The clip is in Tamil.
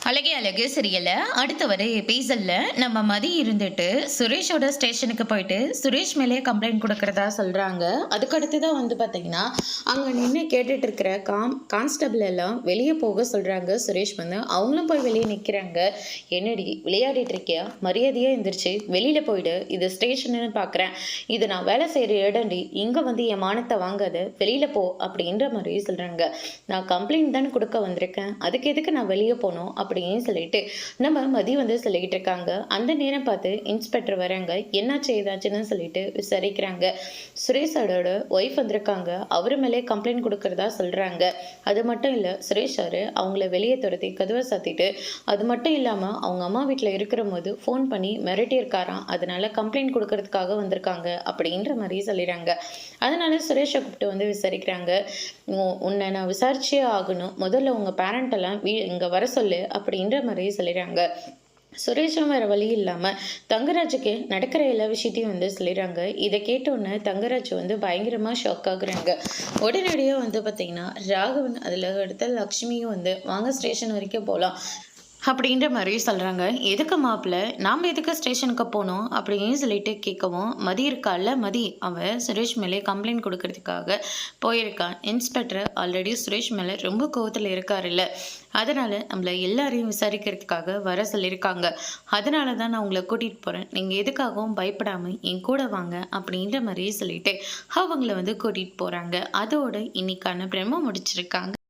அழகே அழகு சரியல்ல. அடுத்து வர எபிசோட்ல நம்ம மதி இருந்துட்டு சுரேஷோட ஸ்டேஷனுக்கு போயிட்டு சுரேஷ் மேலே கம்ப்ளைண்ட் குடுக்கிறதா சொல்றாங்க. அதுக்கு அடுத்து தான் வந்து பார்த்தீங்கன்னா, அங்க நின்னு கேட்டுட்டு இருக்கிற கான்ஸ்டபிள் எல்லாம் வெளிய போக சொல்றாங்க. சுரேஷ் வந்து அவங்களும் போய் வெளிய நிக்கிறாங்க. "என்னடி விளையாடிட்டு இருக்கியா? மரியாதையா எந்திரிச்சு வெளியில போயிடு. இது ஸ்டேஷன்னு பார்க்குறேன். இது நான் வேலை செய்ற இடம்டி. இங்க வந்து என் மானத்தை வாங்காத. வெளியில போ" அப்படின்ற மாதிரி சொல்றாங்க. "நான் கம்ப்ளைண்ட் தானே குடுக்க வந்திருக்கேன். அதுக்கு எதுக்கு நான் வெளிய போணும்?" அப்படின்னு சொல்லிட்டு நம்ம மதி வந்து சொல்லிக்கிட்டு இருக்காங்க. அந்த நேரம் பார்த்து இன்ஸ்பெக்டர் வராங்க. என்னாச்சு ஏதாச்சுன்னு சொல்லிட்டு விசாரிக்கிறாங்க. சுரேஷோட ஒய்ஃப் வந்திருக்காங்க. அவரு மேலே கம்ப்ளைண்ட் கொடுக்கறதா சொல்றாங்க. அது மட்டும் இல்ல, சுரேஷ் சார் அவங்கள வெளியே துரத்தி கதவை சாத்திட்டு, அது மட்டும் இல்லாம அவங்க அம்மா வீட்டில் இருக்கிற போது ஃபோன் பண்ணி மிரட்டி இருக்காராம். அதனால கம்ப்ளைண்ட் கொடுக்கறதுக்காக வந்திருக்காங்க அப்படின்ற மாதிரி சொல்லிடுறாங்க. அதனால சுரேஷை கூப்பிட்டு வந்து விசாரிக்கிறாங்க. உன்னை நான் விசாரிச்சே ஆகணும். முதல்ல உங்க பேரண்ட் எல்லாம் இங்க வர சொல்லு அப்படின்ற மாதிரி சொல்லிடுறாங்க. சுரேஷும் வேற வழி இல்லாம தங்கராஜுக்கு நடக்கிற எல்லா விஷயத்தையும் வந்து சொல்லிடுறாங்க. இதை கேட்டோன்னே தங்கராஜ் வந்து பயங்கரமா ஷாக் ஆகுறாங்க. உடனடியாக வந்து பார்த்தீங்கன்னா ராகவன் அதில் அடுத்த லக்ஷ்மியும் வந்து வாங்க ஸ்டேஷன் வரைக்கும் போகலாம் அப்படின்ற மாதிரி சொல்கிறாங்க. எதுக்கு மாப்பிள்ள, நாம் எதுக்கு ஸ்டேஷனுக்கு போகணும் அப்படின்னு சொல்லிட்டு கேட்கவும், மதி இருக்கால மதி, அவன் சுரேஷ் மேலே கம்ப்ளைண்ட் கொடுக்கறதுக்காக போயிருக்கான். இன்ஸ்பெக்டர் ஆல்ரெடி சுரேஷ் மேலே ரொம்ப கோவத்தில் இருக்காருல்ல, அதனால் நம்மளை எல்லாரையும் விசாரிக்கிறதுக்காக வர சொல்லியிருக்காங்க. அதனால தான் நான் உங்களை கூட்டிகிட்டு போகிறேன். நீங்கள் எதுக்காகவும் பயப்படாமல் என் கூட வாங்க அப்படின்ற மாதிரி சொல்லிட்டு அவங்கள வந்து கூட்டிகிட்டு போகிறாங்க. அதோடு இன்னைக்கான பிரம்ம முடிச்சிருக்காங்க.